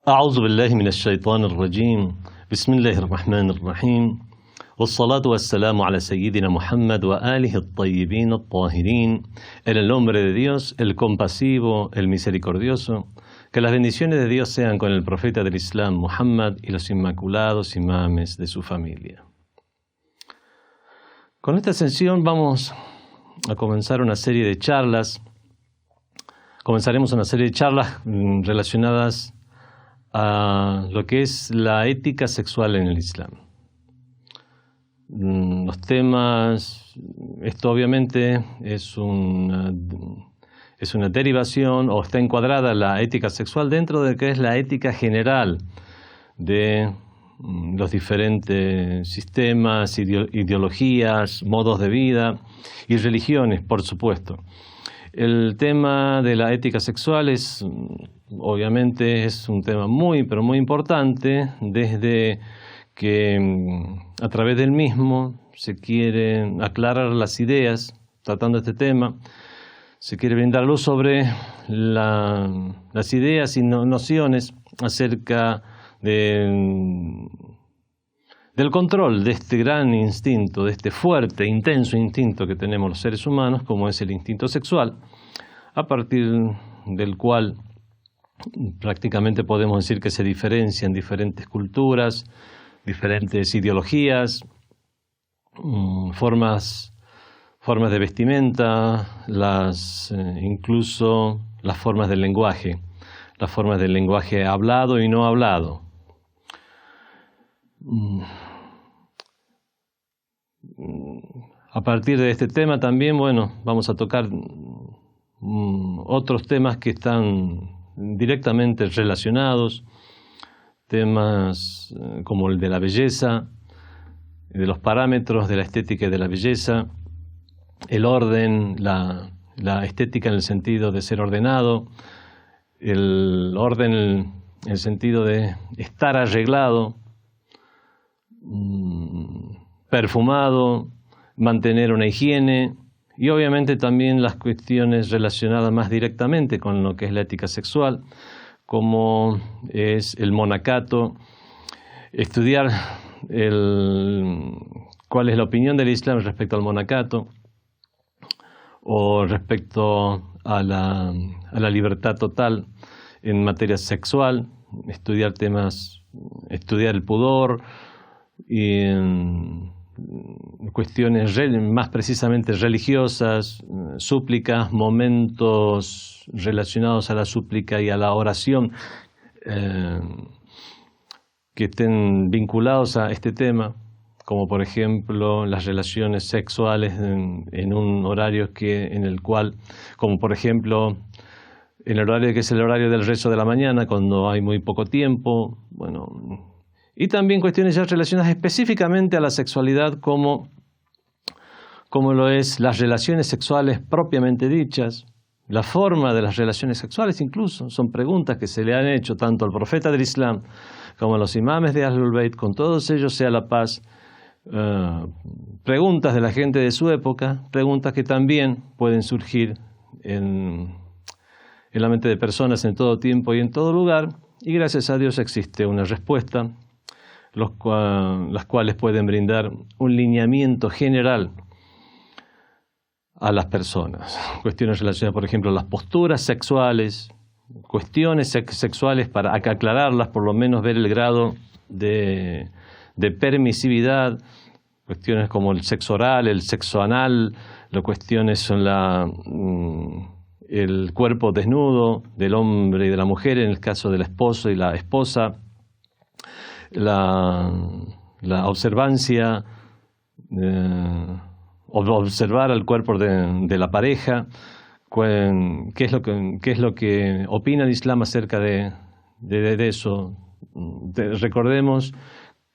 أعوذ بالله من الشيطان الرجيم بسم الله الرحمن الرحيم والصلاة والسلام على سيدنا Muhammad وآله الطيبين الطاهرين. En el nombre de Dios, el compasivo, el misericordioso. Que las bendiciones de Dios sean con el profeta del Islam, Muhammad, y los inmaculados imames de su familia. Con esta sesión vamos a comenzar una serie de charlas. Comenzaremos una serie de charlas relacionadas a lo que es la ética sexual en el Islam. Los temas, esto obviamente es una derivación o está encuadrada la ética sexual dentro de lo que es la ética general de los diferentes sistemas, ideologías, modos de vida y religiones, por supuesto. El tema de la ética sexual obviamente es un tema muy, pero muy importante, desde que a través del mismo se quieren aclarar las ideas, tratando este tema, se quiere brindar luz sobre las ideas y nociones acerca del control de este gran instinto, de este fuerte, intenso instinto que tenemos los seres humanos, como es el instinto sexual, a partir del cual prácticamente podemos decir que se diferencian diferentes culturas, diferentes ideologías, formas de vestimenta, incluso las formas del lenguaje hablado y no hablado. A partir de este tema también, vamos a tocar otros temas que están directamente relacionados, temas como el de la belleza, de los parámetros de la estética y de la belleza, el orden, la estética en el sentido de ser ordenado, el orden en el sentido de estar arreglado, perfumado, mantener una higiene, y obviamente también las cuestiones relacionadas más directamente con lo que es la ética sexual, como es el monacato, estudiar cuál es la opinión del Islam respecto al monacato, o respecto a la libertad total en materia sexual, estudiar el pudor y cuestiones más precisamente religiosas, súplicas, momentos relacionados a la súplica y a la oración que estén vinculados a este tema, como por ejemplo las relaciones sexuales en un horario en el cual, como por ejemplo en el horario que es el horario del rezo de la mañana, cuando hay muy poco tiempo, y también cuestiones ya relacionadas específicamente a la sexualidad, como lo es las relaciones sexuales propiamente dichas, la forma de las relaciones sexuales incluso, son preguntas que se le han hecho tanto al profeta del Islam como a los imames de Ahlul Bayt, con todos ellos sea la paz, preguntas de la gente de su época, preguntas que también pueden surgir en la mente de personas en todo tiempo y en todo lugar, y gracias a Dios existe una respuesta, las cuales pueden brindar un lineamiento general a las personas. Cuestiones relacionadas, por ejemplo, a las posturas sexuales, cuestiones sexuales para aclararlas, por lo menos ver el grado de permisividad, cuestiones como el sexo oral, el sexo anal, las cuestiones son el cuerpo desnudo del hombre y de la mujer, en el caso del esposo y la esposa, la observancia, observar el cuerpo de la pareja, qué es lo que opina el Islam acerca de eso. Recordemos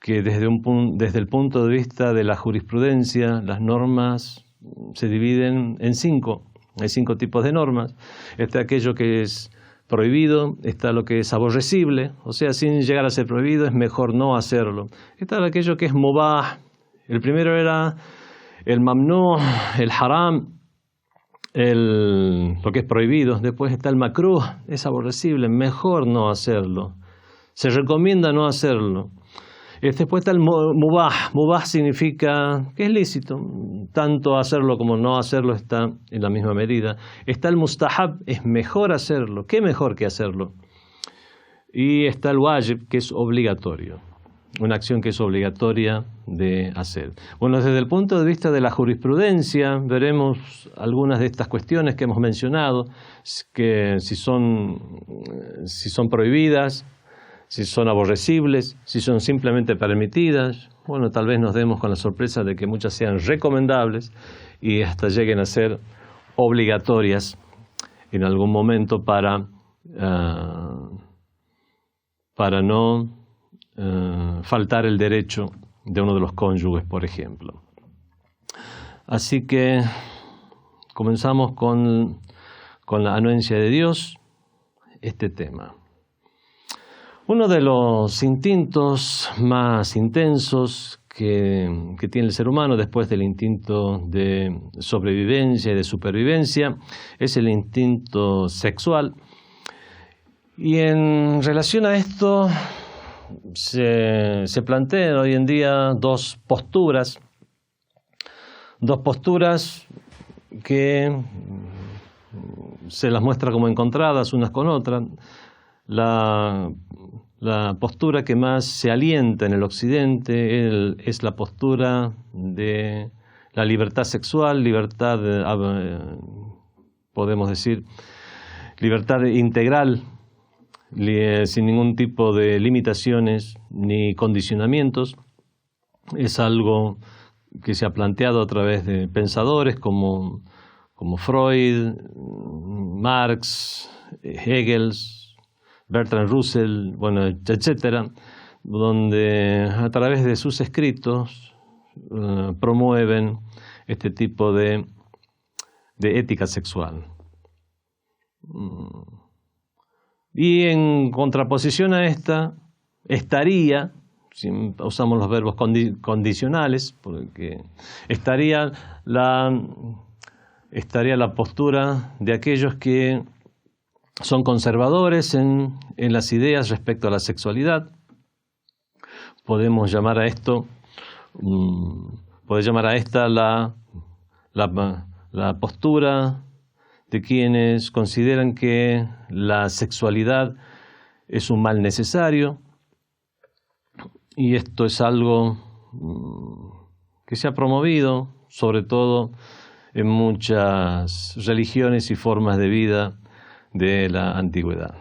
que desde el punto de vista de la jurisprudencia, las normas se dividen en 5. Hay 5 tipos de normas. Está aquello que es prohibido, está lo que es aborrecible, o sea, sin llegar a ser prohibido es mejor no hacerlo. Está aquello que es mubah. El primero era el mamnú, el haram, lo que es prohibido. Después está el makruh, es aborrecible, mejor no hacerlo. Se recomienda no hacerlo. Después está el mubah. Mubah significa que es lícito. Tanto hacerlo como no hacerlo está en la misma medida. Está el mustahab, es mejor hacerlo. ¿Qué mejor que hacerlo? Y está el wajib, que es obligatorio. Una acción que es obligatoria de hacer. Bueno, desde el punto de vista de la jurisprudencia, veremos algunas de estas cuestiones que hemos mencionado, que si son prohibidas, si son aborrecibles, si son simplemente permitidas. Bueno, tal vez nos demos con la sorpresa de que muchas sean recomendables y hasta lleguen a ser obligatorias en algún momento para no faltar el derecho de uno de los cónyuges, por ejemplo. Así que comenzamos con la anuencia de Dios, este tema. Uno de los instintos más intensos que tiene el ser humano después del instinto de sobrevivencia y de supervivencia es el instinto sexual. Y en relación a esto se plantean hoy en día dos posturas que se las muestra como encontradas unas con otras. La postura que más se alienta en el occidente es la postura de la libertad sexual, podemos decir, libertad integral, sin ningún tipo de limitaciones ni condicionamientos. Es algo que se ha planteado a través de pensadores como Freud, Marx, Hegel, Bertrand Russell, bueno, etcétera, donde a través de sus escritos promueven este tipo de ética sexual. Y en contraposición a esta estaría, si usamos los verbos condicionales, porque estaría la postura de aquellos que son conservadores en las ideas respecto a la sexualidad. Podemos llamar a esto, la postura de quienes consideran que la sexualidad es un mal necesario, y esto es algo que se ha promovido, sobre todo en muchas religiones y formas de vida de la antigüedad.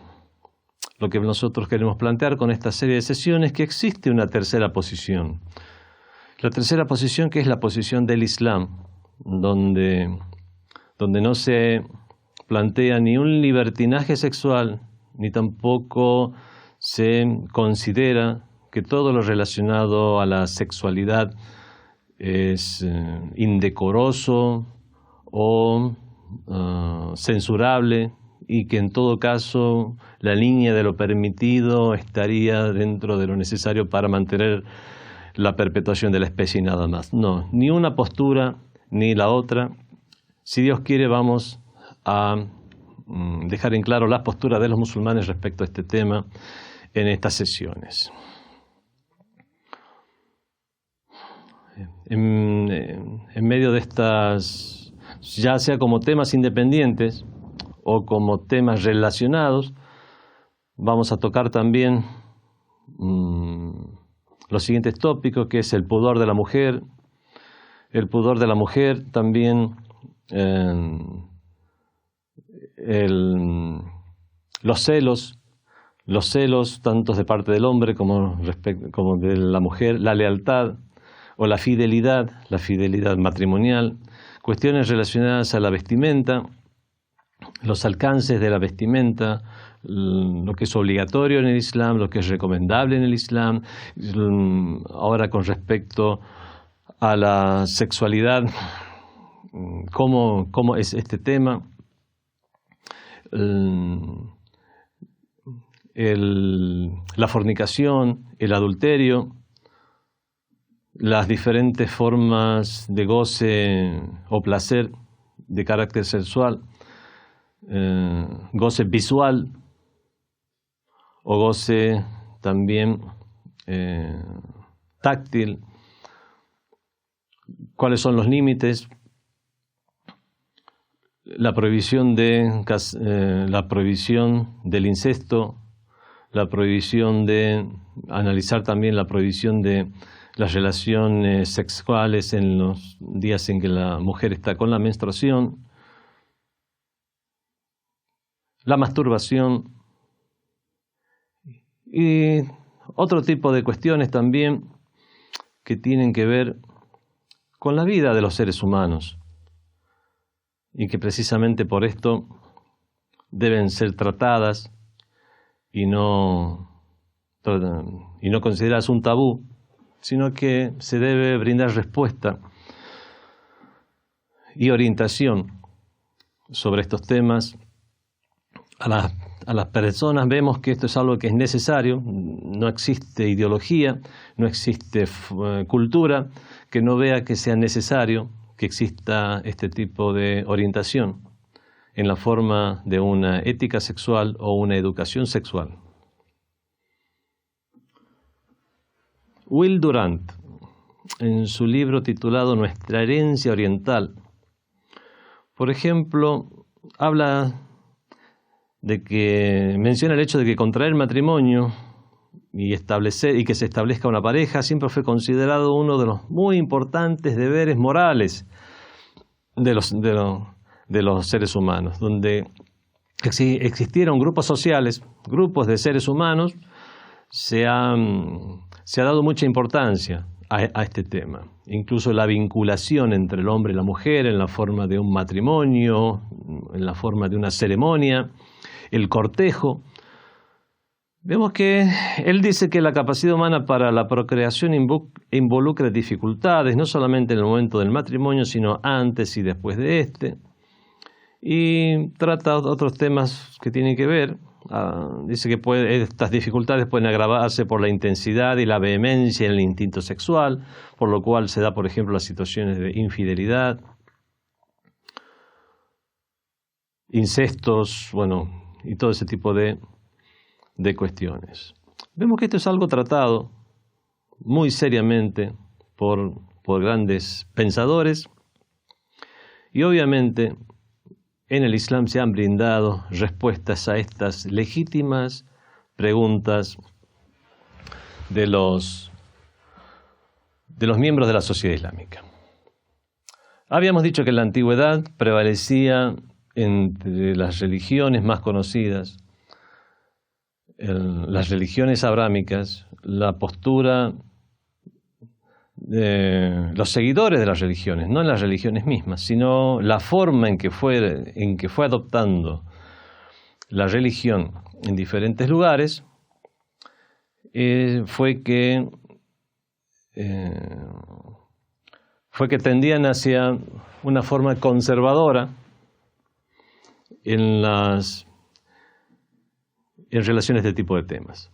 Lo que nosotros queremos plantear con esta serie de sesiones es que existe una tercera posición. La tercera posición, que es la posición del Islam, donde no se plantea ni un libertinaje sexual, ni tampoco se considera que todo lo relacionado a la sexualidad es indecoroso o censurable, y que en todo caso la línea de lo permitido estaría dentro de lo necesario para mantener la perpetuación de la especie y nada más. No, ni una postura ni la otra. Si Dios quiere, vamos a dejar en claro las posturas de los musulmanes respecto a este tema en estas sesiones. En medio de estas, ya sea como temas independientes o como temas relacionados, vamos a tocar también los siguientes tópicos, que es el pudor de la mujer. El pudor de la mujer también, los celos tanto de parte del hombre como de la mujer, la lealtad o la fidelidad matrimonial, cuestiones relacionadas a la vestimenta, los alcances de la vestimenta, lo que es obligatorio en el Islam, lo que es recomendable en el Islam. Ahora, con respecto a la sexualidad, ¿cómo es este tema? La fornicación, el adulterio, las diferentes formas de goce o placer de carácter sexual, goce visual o goce también táctil, cuáles son los límites, la prohibición del incesto, la prohibición de analizar también la prohibición de las relaciones sexuales en los días en que la mujer está con la menstruación, la masturbación y otro tipo de cuestiones también que tienen que ver con la vida de los seres humanos y que precisamente por esto deben ser tratadas y no consideradas un tabú, sino que se debe brindar respuesta y orientación sobre estos temas a las personas. Vemos que esto es algo que es necesario, no existe ideología, no existe cultura que no vea que sea necesario que exista este tipo de orientación en la forma de una ética sexual o una educación sexual. Will Durant, en su libro titulado Nuestra herencia oriental, por ejemplo, menciona el hecho de que contraer matrimonio y que se establezca una pareja siempre fue considerado uno de los muy importantes deberes morales de los seres humanos, donde existieron grupos sociales, grupos de seres humanos, se ha dado mucha importancia a este tema. Incluso la vinculación entre el hombre y la mujer en la forma de un matrimonio, en la forma de una ceremonia, el cortejo. Vemos que él dice que la capacidad humana para la procreación involucra dificultades, no solamente en el momento del matrimonio, sino antes y después de este. Y trata otros temas que tienen que ver. Dice que estas dificultades pueden agravarse por la intensidad y la vehemencia en el instinto sexual, por lo cual se da, por ejemplo, las situaciones de infidelidad, incestos, y todo ese tipo de cuestiones. Vemos que esto es algo tratado muy seriamente por grandes pensadores y obviamente en el Islam se han brindado respuestas a estas legítimas preguntas de los miembros de la sociedad islámica. Habíamos dicho que en la antigüedad prevalecía entre las religiones más conocidas, las religiones abrámicas, la postura de los seguidores de las religiones, no en las religiones mismas, sino la forma en que fue adoptando la religión en diferentes lugares, fue que tendían hacia una forma conservadora en relación a este tipo de temas.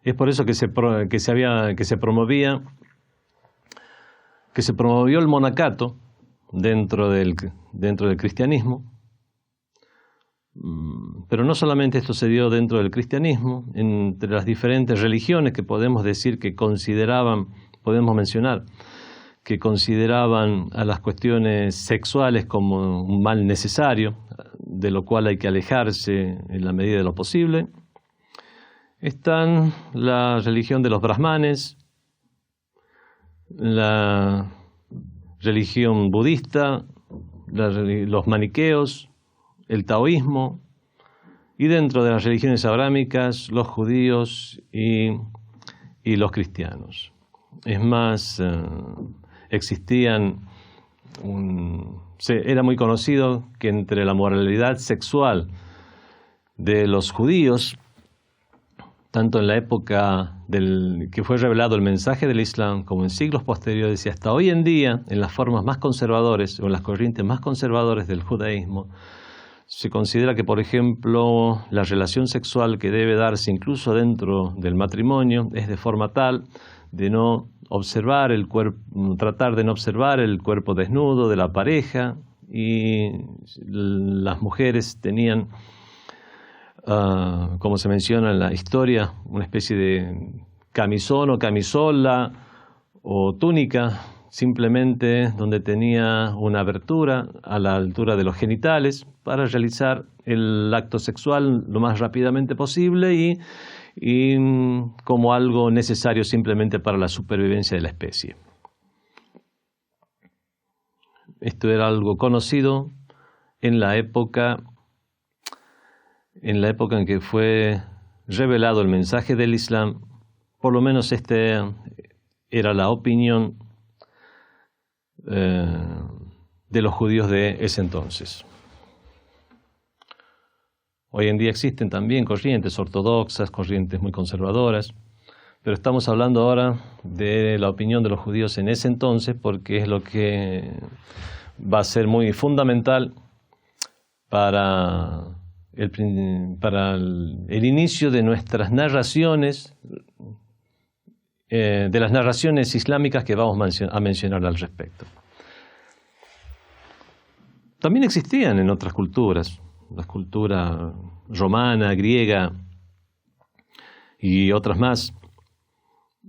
Es por eso que se promovió el monacato dentro del cristianismo. Pero no solamente esto se dio dentro del cristianismo, entre las diferentes religiones que podemos mencionar, que consideraban a las cuestiones sexuales como un mal necesario, de lo cual hay que alejarse en la medida de lo posible. Están la religión de los brahmanes, la religión budista, los maniqueos, el taoísmo, y dentro de las religiones abrámicas, los judíos y los cristianos. Es más, era muy conocido que entre la moralidad sexual de los judíos, tanto en la época que fue revelado el mensaje del Islam, como en siglos posteriores y hasta hoy en día, en las formas más conservadoras o en las corrientes más conservadoras del judaísmo, se considera que, por ejemplo, la relación sexual que debe darse incluso dentro del matrimonio es de forma tal de no observar tratar de no observar el cuerpo desnudo de la pareja, y las mujeres tenían como se menciona en la historia, una especie de camisón o camisola o túnica, simplemente donde tenía una abertura a la altura de los genitales para realizar el acto sexual lo más rápidamente posible y como algo necesario simplemente para la supervivencia de la especie. Esto era algo conocido en la época en que fue revelado el mensaje del Islam. Por lo menos era la opinión de los judíos de ese entonces. Hoy en día existen también corrientes ortodoxas, corrientes muy conservadoras, pero estamos hablando ahora de la opinión de los judíos en ese entonces porque es lo que va a ser muy fundamental para el inicio de nuestras narraciones, de las narraciones islámicas que vamos a mencionar al respecto. También existían en otras culturas, la cultura romana, griega y otras más,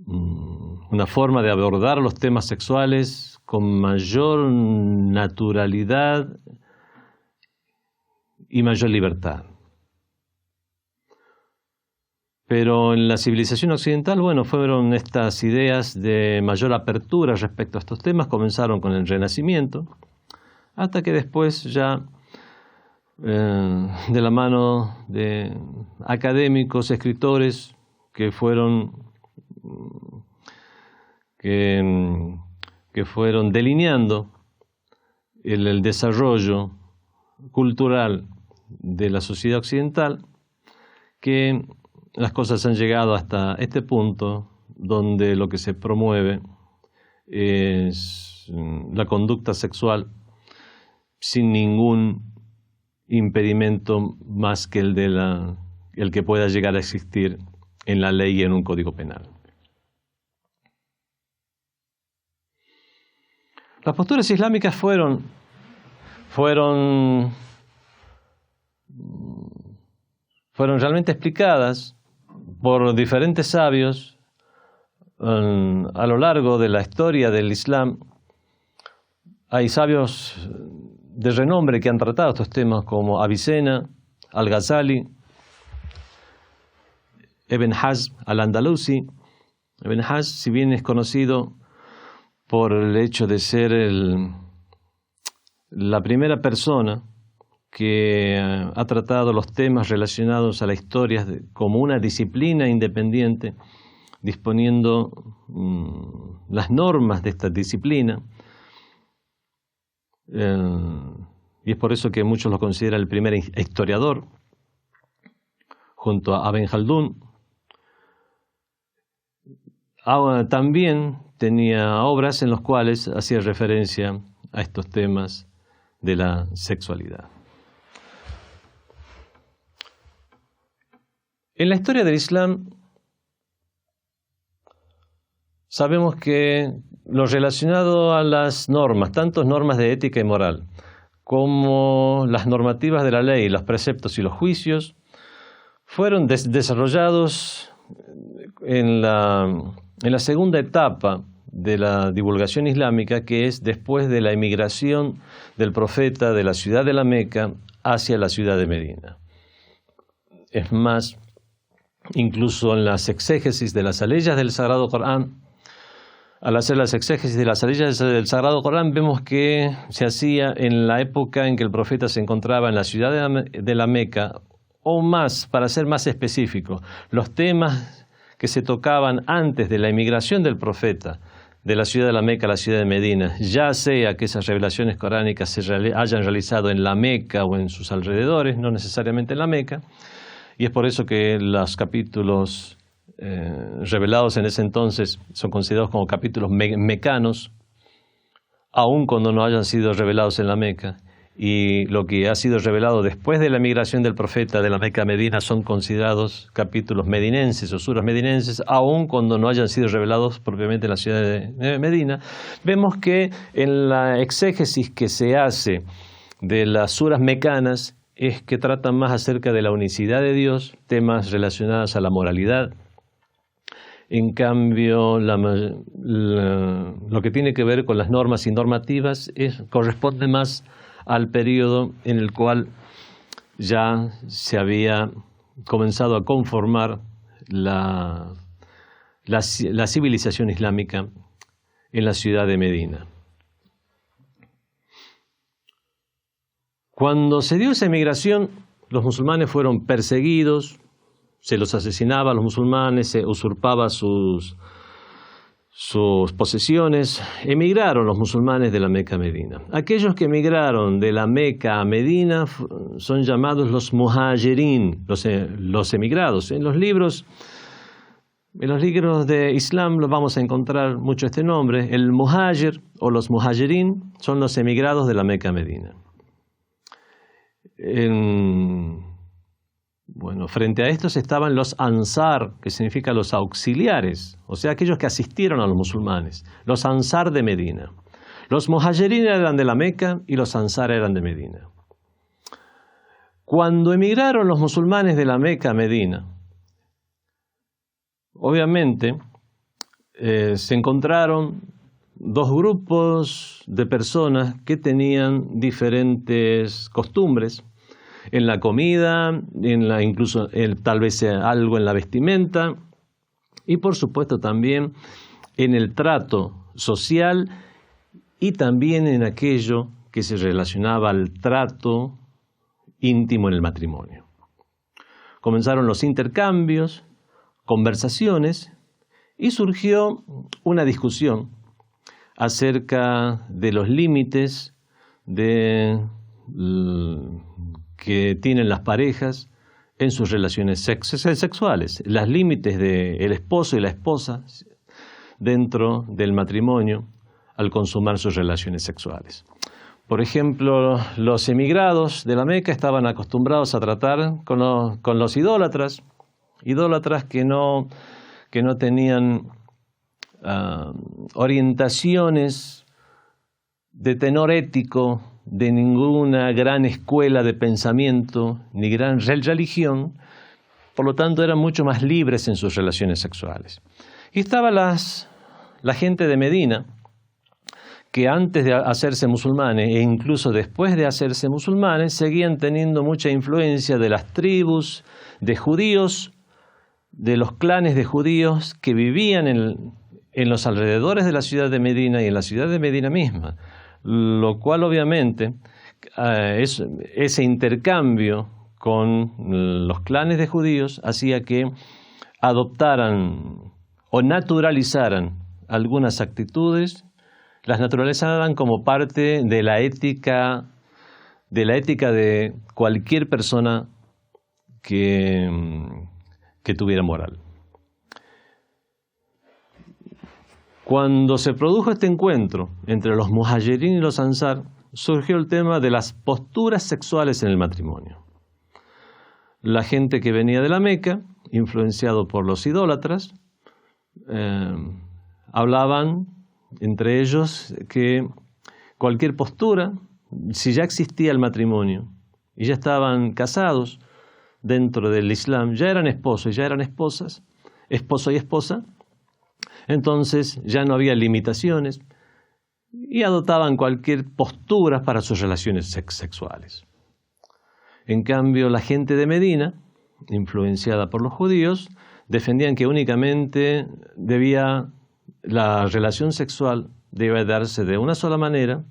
una forma de abordar los temas sexuales con mayor naturalidad y mayor libertad. Pero en la civilización occidental, fueron estas ideas de mayor apertura respecto a estos temas, comenzaron con el Renacimiento, hasta que después ya, de la mano de académicos, escritores que fueron delineando el desarrollo cultural de la sociedad occidental, que las cosas han llegado hasta este punto donde lo que se promueve es la conducta sexual sin ningún impedimento más que el que pueda llegar a existir en la ley y en un código penal. Las posturas islámicas fueron realmente explicadas por diferentes sabios a lo largo de la historia del Islam. Hay sabios de renombre que han tratado estos temas como Avicena, Al-Ghazali, Ibn Hazm al-Andalusi. Ibn Hazm, si bien es conocido por el hecho de ser la primera persona que ha tratado los temas relacionados a la historia como una disciplina independiente, disponiendo las normas de esta disciplina. Y es por eso que muchos lo consideran el primer historiador, junto a Ibn Khaldún. También tenía obras en las cuales hacía referencia a estos temas de la sexualidad. En la historia del Islam sabemos que lo relacionado a las normas, tanto normas de ética y moral, como las normativas de la ley, los preceptos y los juicios, fueron desarrollados en la segunda etapa de la divulgación islámica, que es después de la emigración del profeta de la ciudad de la Meca hacia la ciudad de Medina. Es más, incluso en las exégesis de las aleyas del Sagrado Corán, al hacer las exégesis de las aleyas del Sagrado Corán, vemos que se hacía en la época en que el profeta se encontraba en la ciudad de la Meca, o más, para ser más específico, los temas que se tocaban antes de la emigración del profeta de la ciudad de la Meca a la ciudad de Medina, ya sea que esas revelaciones coránicas se hayan realizado en la Meca o en sus alrededores, no necesariamente en la Meca, y es por eso que los capítulos revelados en ese entonces son considerados como capítulos mecanos, aun cuando no hayan sido revelados en la Meca. Y lo que ha sido revelado después de la migración del profeta de la Meca a Medina son considerados capítulos medinenses o suras medinenses, aun cuando no hayan sido revelados propiamente en la ciudad de Medina. Vemos que en la exégesis que se hace de las suras mecanas, es que tratan más acerca de la unicidad de Dios, temas relacionados a la moralidad. En cambio, lo que tiene que ver con las normas y normativas corresponde más al periodo en el cual ya se había comenzado a conformar la civilización islámica en la ciudad de Medina. Cuando se dio esa emigración, los musulmanes fueron perseguidos, se los asesinaba a los musulmanes, se usurpaba sus posesiones. Emigraron los musulmanes de la Meca a Medina. Aquellos que emigraron de la Meca a Medina son llamados los muhajirin, los emigrados. En los libros de Islam los vamos a encontrar mucho este nombre. El muhajir o los muhajirin son los emigrados de la Meca a Medina. Frente a estos estaban los ansar, que significa los auxiliares, o sea, aquellos que asistieron a los musulmanes, los ansar de Medina. Los muhajirin eran de la Meca y los ansar eran de Medina. Cuando emigraron los musulmanes de la Meca a Medina, obviamente se encontraron dos grupos de personas que tenían diferentes costumbres en la comida, incluso tal vez algo en la vestimenta y por supuesto también en el trato social y también en aquello que se relacionaba al trato íntimo en el matrimonio. Comenzaron los intercambios, conversaciones y surgió una discusión acerca de los límites que tienen las parejas en sus relaciones sexuales, los límites del esposo y la esposa dentro del matrimonio al consumar sus relaciones sexuales. Por ejemplo, los emigrados de la Meca estaban acostumbrados a tratar con los idólatras que no tenían orientaciones de tenor ético, de ninguna gran escuela de pensamiento, ni gran religión, por lo tanto eran mucho más libres en sus relaciones sexuales. Y estaba la gente de Medina, que antes de hacerse musulmanes e incluso después de hacerse musulmanes, seguían teniendo mucha influencia de las tribus de judíos, de los clanes de judíos que vivían en los alrededores de la ciudad de Medina y en la ciudad de Medina misma, lo cual obviamente ese intercambio con los clanes de judíos hacía que adoptaran o naturalizaran algunas actitudes, las naturalizaran como parte de la ética de cualquier persona que tuviera moral. Cuando se produjo este encuentro entre los muhajirin y los ansar, surgió el tema de las posturas sexuales en el matrimonio. La gente que venía de la Meca, influenciado por los idólatras, hablaban entre ellos que cualquier postura, si ya existía el matrimonio y ya estaban casados dentro del Islam, ya eran esposos y ya eran esposas, esposo y esposa, entonces ya no había limitaciones y adoptaban cualquier postura para sus relaciones sexuales. En cambio, la gente de Medina, influenciada por los judíos, defendían que únicamente la relación sexual debe darse de una sola manera,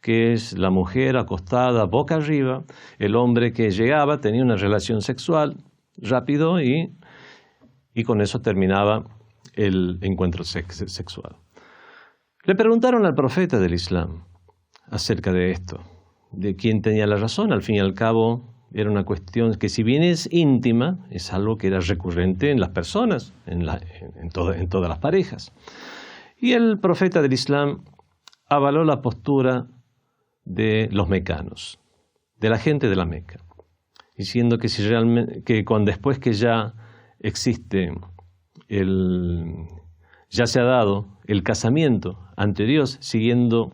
que es la mujer acostada boca arriba, el hombre que llegaba tenía una relación sexual rápido y con eso terminaba el encuentro sexual. Le preguntaron al profeta del Islam acerca de esto, de quién tenía la razón. Al fin y al cabo era una cuestión que, si bien es íntima, es algo que era recurrente en las personas, en todas las parejas. Y el profeta del Islam avaló la postura de los mecanos, de la gente de la Meca, diciendo que después que ya existe ya se ha dado el casamiento ante Dios, siguiendo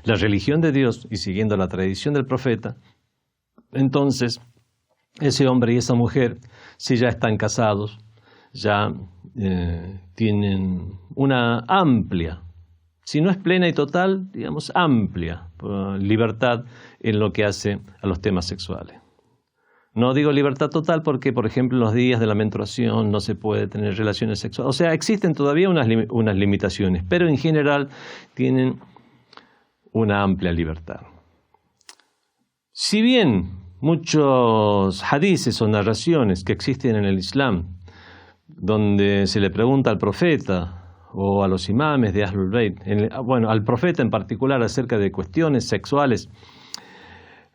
la religión de Dios y siguiendo la tradición del profeta, entonces ese hombre y esa mujer, si ya están casados, ya tienen una amplia, si no es plena y total, digamos amplia libertad en lo que hace a los temas sexuales. No digo libertad total porque, por ejemplo, en los días de la menstruación no se puede tener relaciones sexuales. O sea, existen todavía unas limitaciones, pero en general tienen una amplia libertad. Si bien muchos hadices o narraciones que existen en el Islam, donde se le pregunta al profeta o a los imames de Ahlul Bayt, bueno, al profeta en particular acerca de cuestiones sexuales,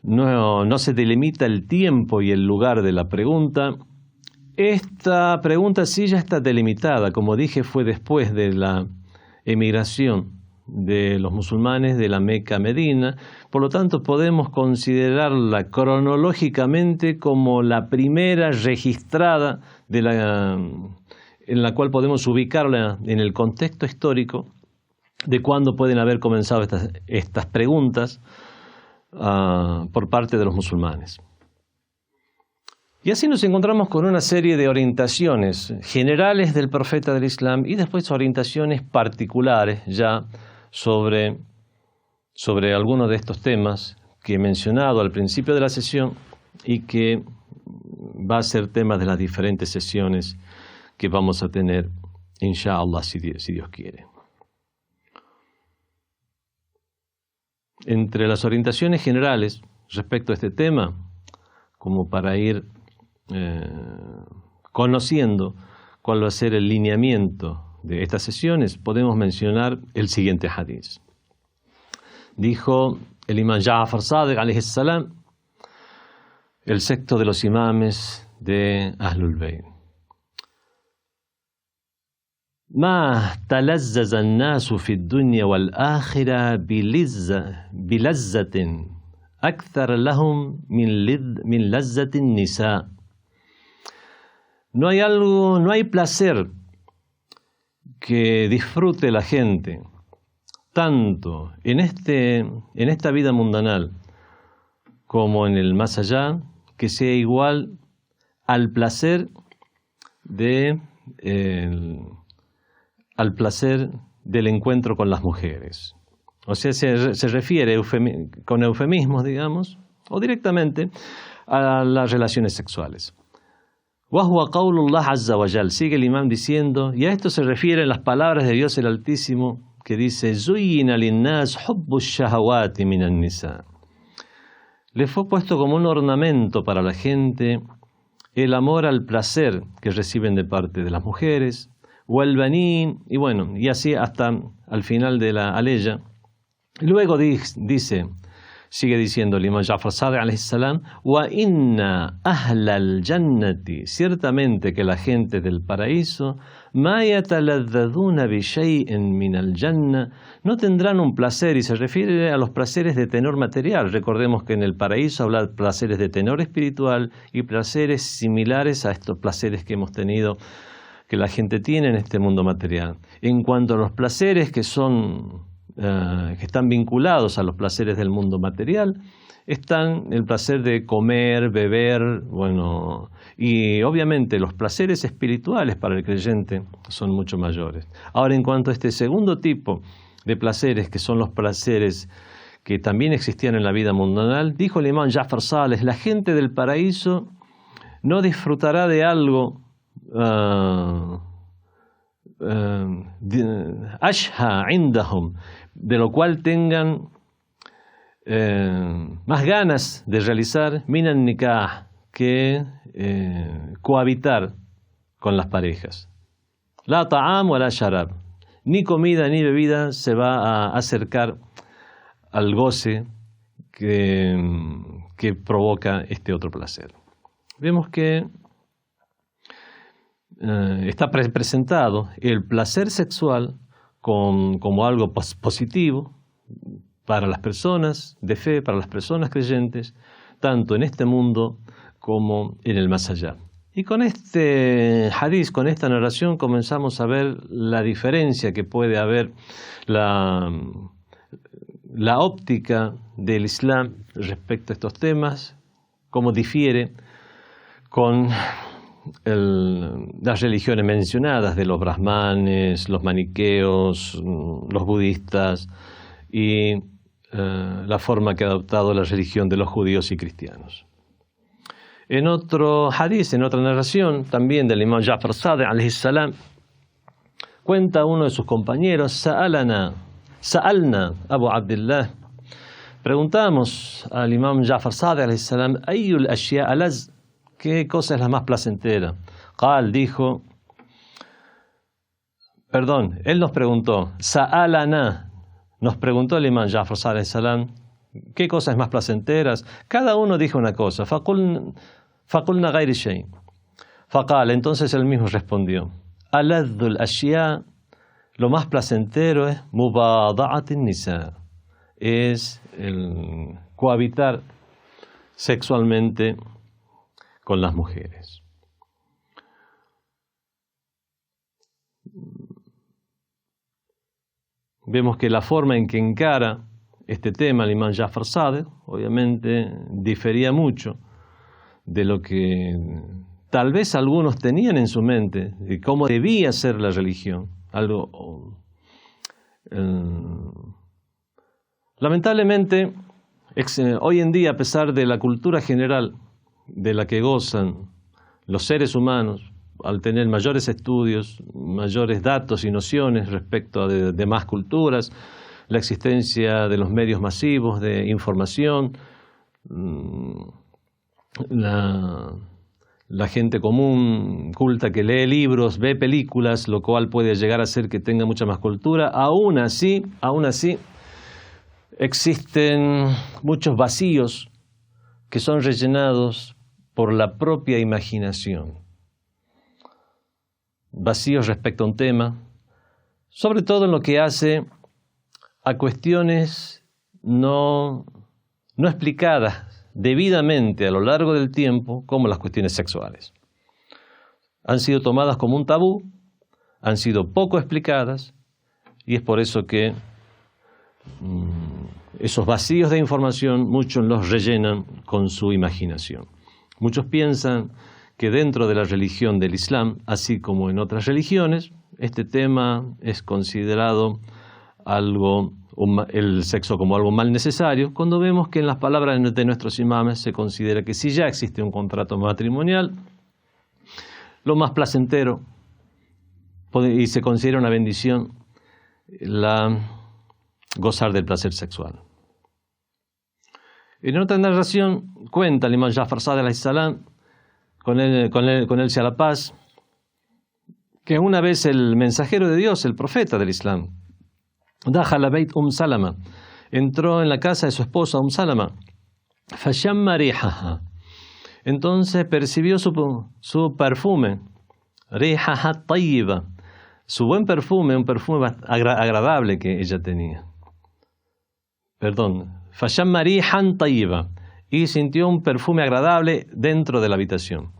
no se delimita el tiempo y el lugar de la pregunta. Esta pregunta sí ya está delimitada, como dije, fue después de la emigración de los musulmanes de la Meca a Medina, por lo tanto podemos considerarla cronológicamente como la primera registrada en la cual podemos ubicarla en el contexto histórico de cuándo pueden haber comenzado estas preguntas por parte de los musulmanes. Y así nos encontramos con una serie de orientaciones generales del profeta del Islam y después orientaciones particulares ya sobre algunos de estos temas que he mencionado al principio de la sesión y que va a ser tema de las diferentes sesiones que vamos a tener, inshallah, si Dios quiere. Entre las orientaciones generales respecto a este tema, como para ir conociendo cuál va a ser el lineamiento de estas sesiones, podemos mencionar el siguiente hadith. Dijo el imam Ja'far Sadiq alayhi salam, el sexto de los imames de Ahlul Bayt: ما تلذذ الناس في الدنيا والآخرة بلذة أكثر لهم من لذة النساء. No hay placer que disfrute la gente tanto en esta vida mundanal como en el más allá, que sea igual al placer del encuentro con las mujeres. O sea, se refiere con eufemismos, digamos, o directamente a las relaciones sexuales. وَهُوَ قَوْلُ اللَّهِ عَزَّ وَجَلَّ. Sigue el imam diciendo, y a esto se refieren las palabras de Dios el Altísimo, que dice: زُيِّنَ لِلنَّاسِ حُبُّ الشَّهَوَاتِ مِنَ النِّسَاءِ. Le fue puesto como un ornamento para la gente el amor al placer que reciben de parte de las mujeres, والبنين, y bueno, y así hasta al final de la aleya. Luego dice, sigue diciendo el imam Ja'far Sadiq alayhi salam, وَإِنَّ أَهْلَ الْجَنَّةِ, ciertamente que la gente del paraíso, مَا يَتَلَذَّذُونَ بِشَيْءٍ مِنَ الْجَنَّةِ, no tendrán un placer, y se refiere a los placeres de tenor material. Recordemos que en el paraíso habla de placeres de tenor espiritual y placeres similares a estos placeres que hemos tenido, que la gente tiene en este mundo material. En cuanto a los placeres que están vinculados a los placeres del mundo material, están el placer de comer, beber, bueno, y obviamente los placeres espirituales para el creyente son mucho mayores. Ahora, en cuanto a este segundo tipo de placeres, que son los placeres que también existían en la vida mundanal, dijo el imam Ja'far Sadiq, la gente del paraíso no disfrutará de algo ashha indahum, de lo cual tengan más ganas de realizar minan nikah, que cohabitar con las parejas. La ta'am wa la sharab, ni comida ni bebida se va a acercar al goce que provoca este otro placer. Vemos que está presentado el placer sexual como algo positivo para las personas de fe, para las personas creyentes, tanto en este mundo como en el más allá. Y con este hadith, con esta narración, comenzamos a ver la diferencia que puede haber, la óptica del Islam respecto a estos temas, cómo difiere con las religiones mencionadas de los brahmanes, los maniqueos, los budistas y la forma que ha adoptado la religión de los judíos y cristianos. En otro hadith, en otra narración, también del imam Ja'far Sadiq alayhi salam, cuenta uno de sus compañeros: Sa'alna Abu Abdillah, preguntamos al imam Ja'far Sadiq alayhi salam, ayyul ashya alaz, ¿qué cosa es la más placentera? Qal, dijo, él nos preguntó, Sa'alana, nos preguntó el imam Ja'far Sadiq alayhi salam, ¿qué cosas más placenteras? Cada uno dijo una cosa. Faqulna ghayri shay. Faqal, entonces él mismo respondió, aladhul ashya, lo más placentero es mubada'at nisa, es el cohabitar sexualmente con las mujeres. Vemos que la forma en que encara este tema el imam Ja'far Sadiq obviamente difería mucho de lo que tal vez algunos tenían en su mente de cómo debía ser la religión. Lamentablemente, hoy en día, a pesar de la cultura general de la que gozan los seres humanos, al tener mayores estudios, mayores datos y nociones respecto a demás culturas, la existencia de los medios masivos de información, la gente común, culta, que lee libros, ve películas, lo cual puede llegar a hacer que tenga mucha más cultura, aún así, existen muchos vacíos que son rellenados por la propia imaginación. Vacíos respecto a un tema, sobre todo en lo que hace a cuestiones no explicadas debidamente a lo largo del tiempo, como las cuestiones sexuales. Han sido tomadas como un tabú, han sido poco explicadas, y es por eso que esos vacíos de información muchos los rellenan con su imaginación. Muchos piensan que dentro de la religión del Islam, así como en otras religiones, este tema es considerado el sexo como algo mal necesario, cuando vemos que en las palabras de nuestros imames se considera que si ya existe un contrato matrimonial, lo más placentero y se considera una bendición gozar del placer sexual. En otra narración cuenta el imam Ja'far Sadiq alayhi salam, con él sea la paz, que una vez el mensajero de Dios, el profeta del Islam, Dakhala Bayt Salama, entró en la casa de su esposa Salama, fashamma rihaha, entonces percibió su perfume, rihaha tayyiba, su buen perfume, un perfume agradable que ella tenía. Fashamma rihan tayyiba, y sintió un perfume agradable dentro de la habitación.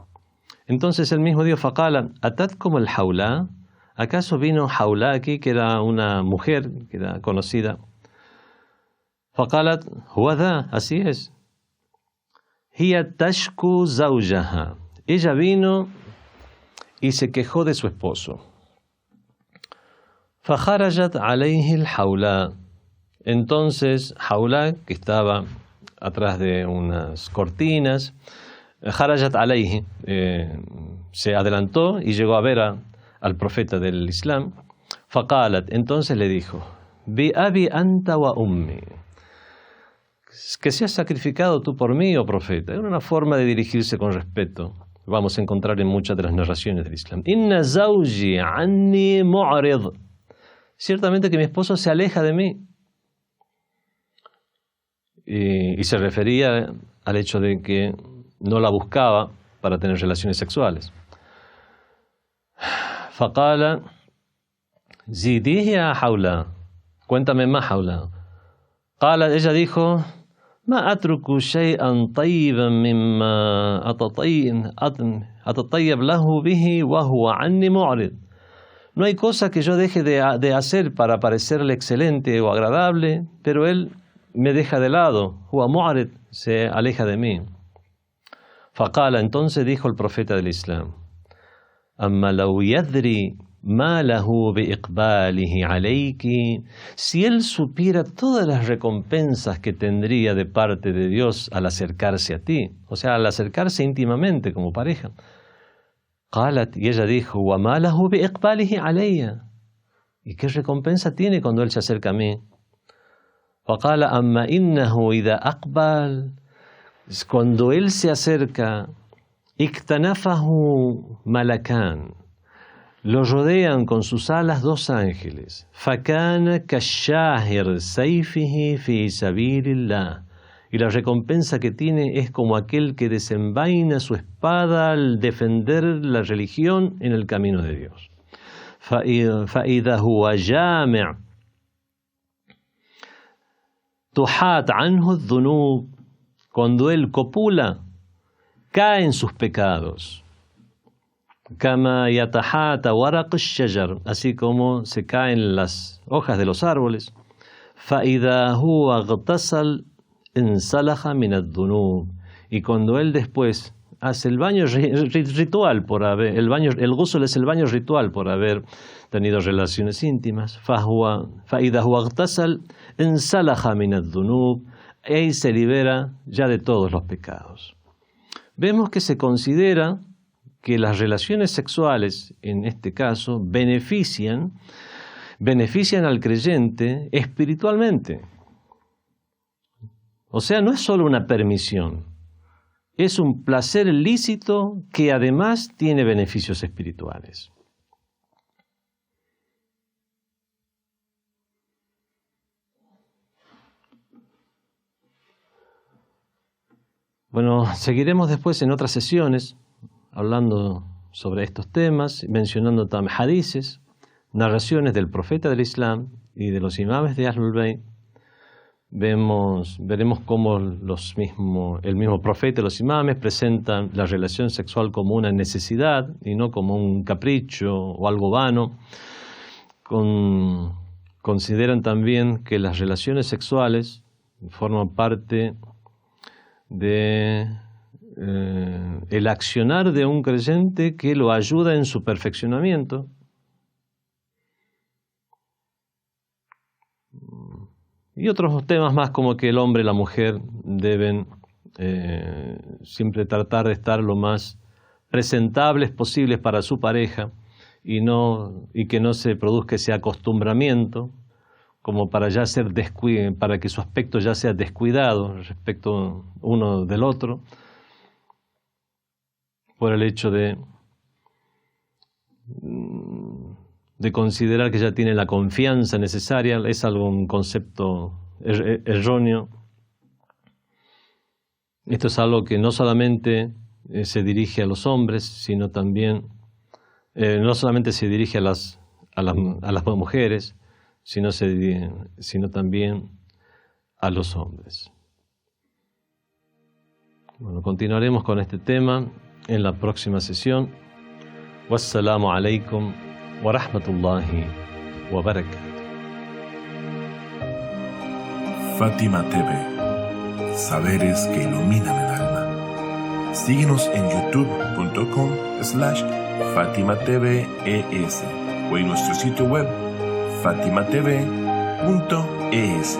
Entonces él mismo dijo, faqala, atatkum al-hawla, ¿acaso vino Hawla aquí, que era una mujer, que era conocida? Faqalat, huwa dha, así es. Hiya tashku zawjaha, ella vino y se quejó de su esposo. Fakharajat alayhi al-Hawla, entonces Hawla, que estaba atrás de unas cortinas, Kharajat alayhi, se adelantó y llegó a ver al profeta del Islam. Faqalat, entonces le dijo, bi abi anta wa ummi, que seas sacrificado tú por mí, oh profeta. Era una forma de dirigirse con respeto. Vamos a encontrar en muchas de las narraciones del Islam. Inna zawji anni mu'rid, ciertamente que mi esposo se aleja de mí. Y se refería al hecho de que no la buscaba para tener relaciones sexuales. Faqala, zidihi ya Hawla, cuéntame más, Hawla. Qala, ella dijo, ma atruku shay'an tayyiban mimma atatayyab lahu bihi wa huwa anni mu'rid. No hay cosa que yo deje de hacer para parecerle excelente o agradable, pero él me deja de lado. Huwa mu'rid, se aleja de mí. فقال, entonces dijo el profeta del Islam, أما لو يدري ما له بإقباله عليك, si él supiera todas las recompensas que tendría de parte de Dios al acercarse a ti, o sea, al acercarse íntimamente como pareja. قالت, y ella dijo, وما له بإقباله علي, ¿y qué recompensa tiene cuando él se acerca a mí? فقال أما إنه إذا أقبل, cuando él se acerca, اكتنفه ملكان, lo rodean con sus alas 2 ángeles. فكان كالشاهر سيفه في سبيل الله, y la recompensa que tiene es como aquel que desenvaina su espada al defender la religión en el camino de Dios. فإذا هو جامع تحات عنه الذنوب, cuando él copula, caen sus pecados. كما يتحات ورق الشجر, así como se caen las hojas de los árboles. فإذا هو اغتسل انسلخ من الذنوب, y cuando él después hace el baño ritual por haber, el ghusl es el baño ritual por haber tenido relaciones íntimas. فإذا هو اغتسل انسلخ من الذنوب, y se libera ya de todos los pecados. Vemos que se considera que las relaciones sexuales, en este caso, benefician al creyente espiritualmente. O sea, no es solo una permisión, es un placer lícito que además tiene beneficios espirituales. Bueno, seguiremos después en otras sesiones hablando sobre estos temas, mencionando también hadices, narraciones del profeta del Islam y de los imames de Ahlul Bayt. Veremos cómo el mismo profeta y los imames presentan la relación sexual como una necesidad y no como un capricho o algo vano. Consideran también que las relaciones sexuales forman parte de el accionar de un creyente que lo ayuda en su perfeccionamiento. Y otros temas más como que el hombre y la mujer deben siempre tratar de estar lo más presentables posibles para su pareja y que no se produzca ese acostumbramiento como para para que su aspecto ya sea descuidado respecto uno del otro, por el hecho de considerar que ya tiene la confianza necesaria. Es un concepto erróneo. Esto es algo que no solamente se dirige a los hombres, sino también, no solamente se dirige a las mujeres, sino también a los hombres. Bueno, continuaremos con este tema en la próxima sesión. Wassalamu alaikum wa rahmatullahi wa barakatuh. Fátima TV, saberes que iluminan el alma. Síguenos en youtube.com/FátimaTVES o en nuestro sitio web fatimatv.es.